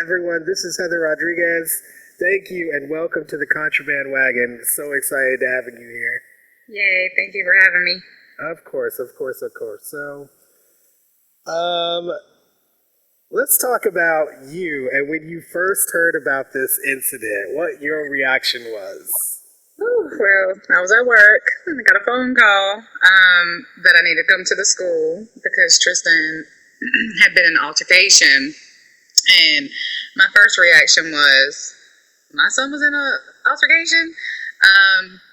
everyone. This is Heather Rodriguez. Thank you and welcome to the Contraband Wagon. So excited to having you here. Yay, thank you for having me. Of course. So, let's talk about you and when you first heard about this incident, what your reaction was. Well, I was at work and I got a phone call that I needed to come to the school because Trystan had been in an altercation. And my first reaction was, my son was in an altercation?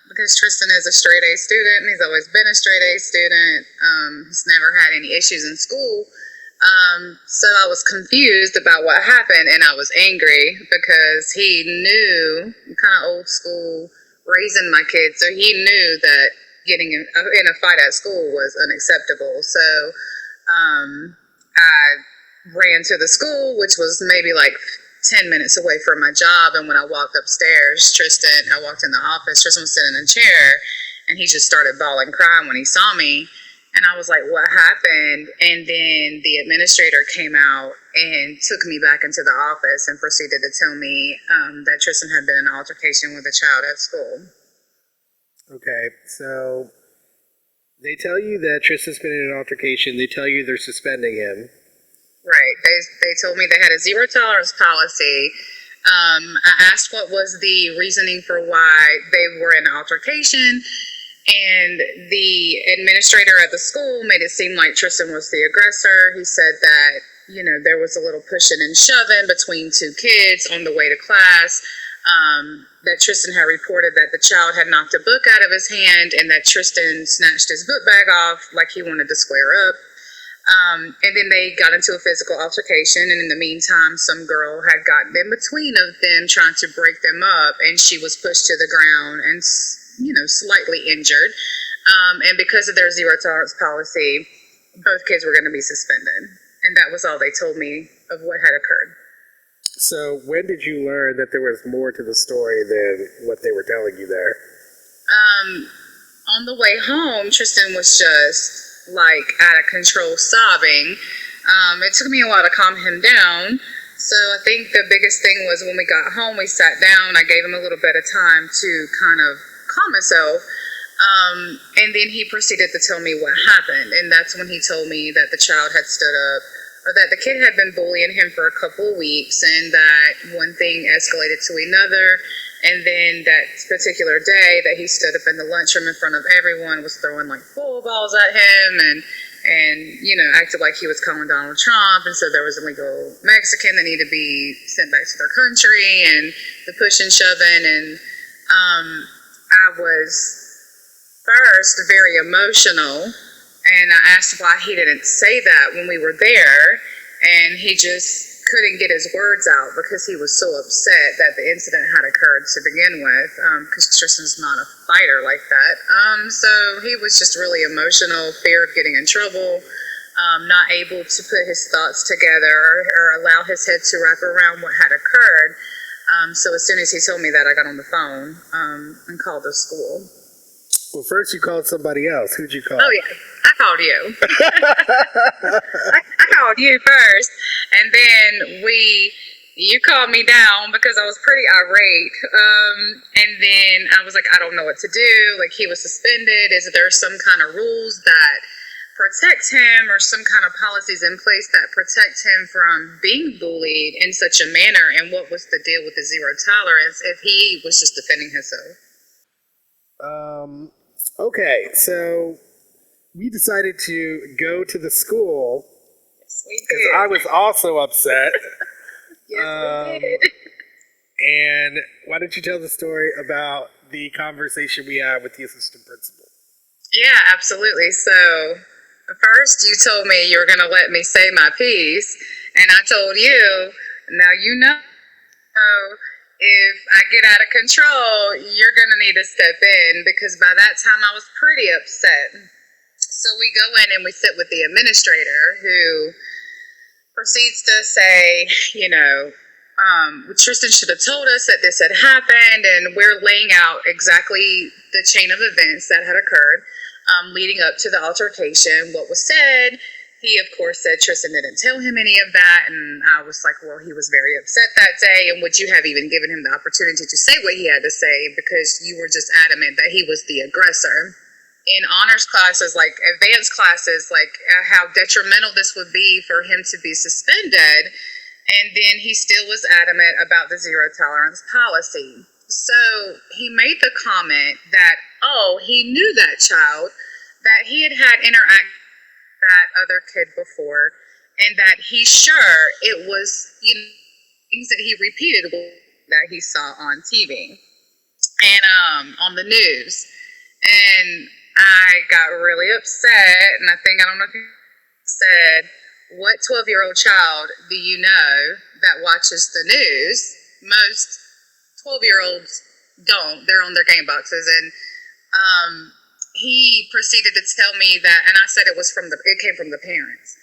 Because Trystan is a straight A student. He's always been a straight A student. He's never had any issues in school. So I was confused about what happened, and I was angry because he knew, kind of old school, raising my kids, so he knew that getting in a fight at school was unacceptable. So I ran to the school, which was maybe like 10 minutes away from my job. And when I walked upstairs, I walked in the office, Trystan was sitting in a chair, and he just started bawling, crying when he saw me. And I was like, what happened? And then the administrator came out and took me back into the office and proceeded to tell me that Trystan had been in an altercation with a child at school. Okay, so they tell you that Trystan's been in an altercation. They tell you they're suspending him. Right. They told me they had a zero tolerance policy. I asked what was the reasoning for why they were in an altercation. And the administrator at the school made it seem like Trystan was the aggressor. He said that, there was a little pushing and shoving between two kids on the way to class, that Trystan had reported that the child had knocked a book out of his hand and that Trystan snatched his book bag off like he wanted to square up. And then they got into a physical altercation, and in the meantime, some girl had gotten in between of them trying to break them up, and she was pushed to the ground and slightly injured. And because of their zero tolerance policy, both kids were going to be suspended. And that was all they told me of what had occurred. So when did you learn that there was more to the story than what they were telling you there? On the way home, Trystan was just like out of control sobbing. It took me a while to calm him down. So I think the biggest thing was when we got home, we sat down. I gave him a little bit of time to kind of calm himself. And then he proceeded to tell me what happened. And that's when he told me that the child had stood up, or that the kid had been bullying him for a couple of weeks, and that one thing escalated to another. And then that particular day that he stood up in the lunchroom in front of everyone, was throwing like football balls at him and acted like he was calling Donald Trump, and so there was a illegal Mexican that needed to be sent back to their country, and the push and shoving. And I was first very emotional, and I asked why he didn't say that when we were there, and he just couldn't get his words out because he was so upset that the incident had occurred to begin with, because Trystan's not a fighter like that. So he was just really emotional, fear of getting in trouble, not able to put his thoughts together or allow his head to wrap around what had occurred. So as soon as he told me that, I got on the phone and called the school. Well, first you called somebody else. Who'd you call? Oh, yeah. I called you. I called you first. And then you called me down because I was pretty irate. And then I was like, I don't know what to do. Like, he was suspended. Is there some kind of rules that protect him, or some kind of policies in place that protect him from being bullied in such a manner? And what was the deal with the zero tolerance if he was just defending himself? Okay, so we decided to go to the school. Yes, we because did. I was also upset. Yes, we did. And why don't you tell the story about the conversation we had with the assistant principal? Yeah, absolutely. So first you told me you were going to let me say my piece, and I told you, now if I get out of control, you're going to need to step in, because by that time I was pretty upset. So we go in and we sit with the administrator, who proceeds to say, Trystan should have told us that this had happened, and we're laying out exactly the chain of events that had occurred leading up to the altercation, what was said. He, of course, said Trystan didn't tell him any of that, and I was like, well, he was very upset that day, and would you have even given him the opportunity to say what he had to say because you were just adamant that he was the aggressor? In honors classes, like advanced classes, like how detrimental this would be for him to be suspended, and then he still was adamant about the zero tolerance policy. So he made the comment that, oh, he knew that child, that he had had interaction with that other kid before, and that he's sure it was, things that he repeated that he saw on TV and on the news. And I got really upset, and I don't know if you said, what 12-year-old child do you know that watches the news? Most 12-year-olds don't. They're on their game boxes. And he proceeded to tell me that, and I said it came from the parents.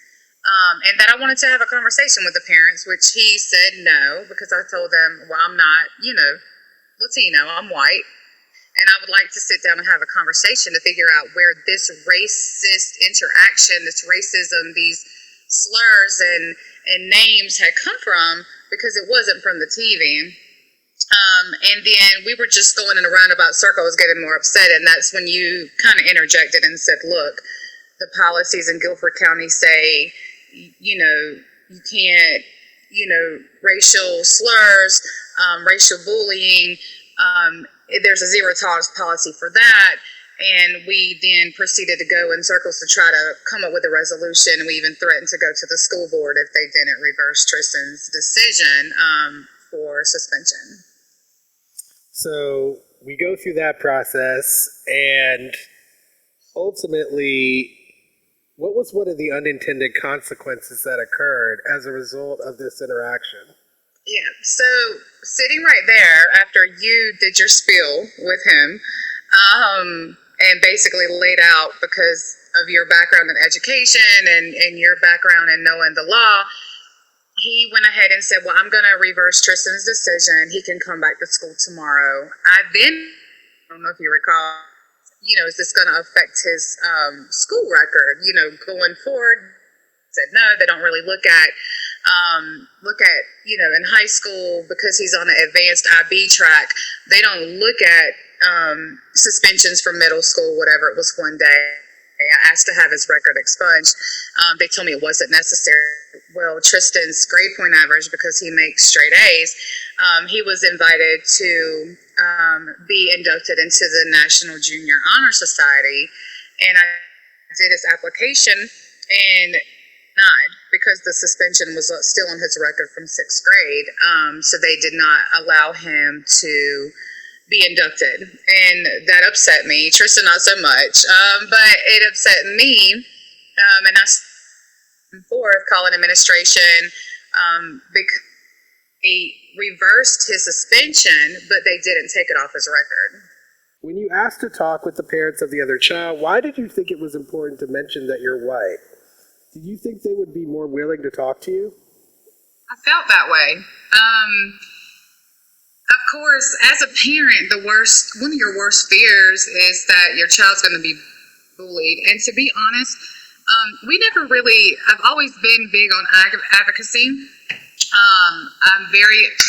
And that I wanted to have a conversation with the parents, which he said no, because I told them, well, I'm not, Latino, I'm white. And I would like to sit down and have a conversation to figure out where this racist interaction, this racism, these slurs and names had come from, because it wasn't from the TV. And then we were just going in a roundabout circle. I was getting more upset, and that's when you kind of interjected and said, look, the policies in Guilford County say, you can't, racial slurs, racial bullying, there's a zero tolerance policy for that. And we then proceeded to go in circles to try to come up with a resolution. We even threatened to go to the school board if they didn't reverse Trystan's decision for suspension. So we go through that process, and ultimately, what was one of the unintended consequences that occurred as a result of this interaction? Yeah, so sitting right there after you did your spiel with him, and basically laid out because of your background in education and your background in knowing the law, he went ahead and said, well, I'm going to reverse Trystan's decision. He can come back to school tomorrow. I don't know if you recall, is this going to affect his school record, going forward? Said no, they don't really look at, in high school, because he's on the advanced IB track, they don't look at suspensions from middle school, whatever it was one day. I asked to have his record expunged. They told me it wasn't necessary. Well, Trystan's grade point average, because he makes straight A's, he was invited to be inducted into the National Junior Honor Society, and I did his application and denied because the suspension was still on his record from 6th grade. So they did not allow him to be inducted, and that upset me. Trystan not so much, but it upset me, and I for calling administration because they reversed his suspension, but they didn't take it off his record. When you asked to talk with the parents of the other child, why did you think it was important to mention that you're white? Did you think they would be more willing to talk to you? I felt that way. Of course, as a parent, one of your worst fears is that your child's going to be bullied. And to be honest, I've always been big on advocacy.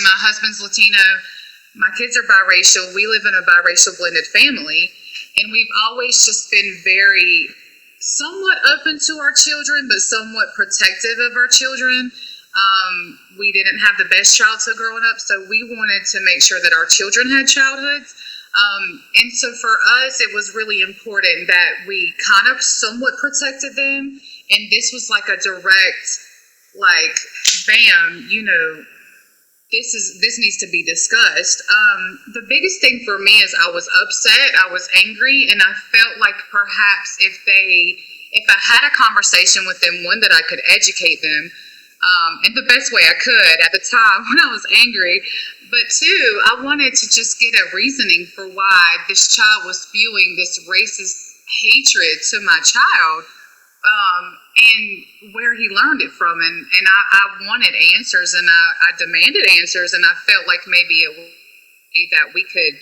My husband's Latino, my kids are biracial, we live in a biracial blended family, and we've always just been very somewhat open to our children, but somewhat protective of our children. We didn't have the best childhood growing up, so we wanted to make sure that our children had childhoods. And so for us, it was really important that we kind of somewhat protected them. And this was like a direct, like, bam, this needs to be discussed. The biggest thing for me is I was upset, I was angry, and I felt like perhaps if I had a conversation with them, one, that I could educate them, in the best way I could at the time when I was angry, but two, I wanted to just get a reasoning for why this child was spewing this racist hatred to my child, and where he learned it from. And I wanted answers, and I demanded answers, and I felt like maybe it would be that we could,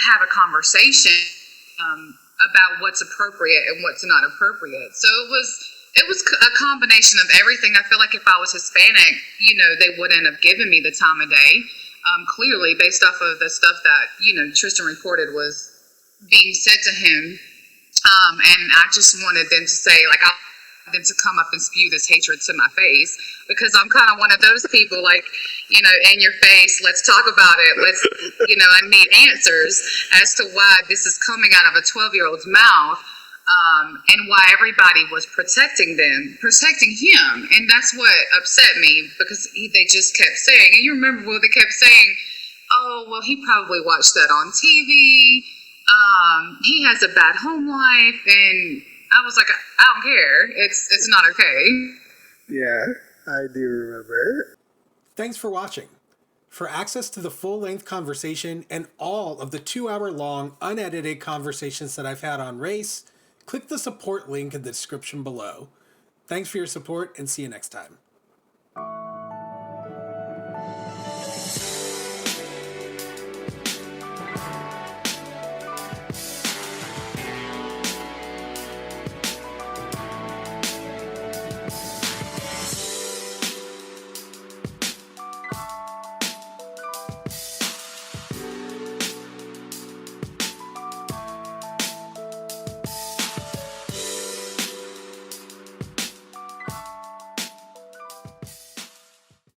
have a conversation about what's appropriate and what's not appropriate. So It was a combination of everything. I feel like if I was Hispanic, they wouldn't have given me the time of day. Clearly, based off of the stuff that, Trystan reported was being said to him. And I just wanted them to say, like, I wanted them to come up and spew this hatred to my face, because I'm kind of one of those people, like, in your face, let's talk about it. I need answers as to why this is coming out of a 12-year-old's mouth. And why everybody was protecting him. And that's what upset me, because they just kept saying, and you remember what they kept saying, oh, well, he probably watched that on TV. He has a bad home life. And I was like, I don't care. It's not okay. Yeah, I do remember. Thanks for watching. For access to the full-length conversation and all of the 2-hour-long unedited conversations that I've had on race, click the support link in the description below. Thanks for your support, and see you next time.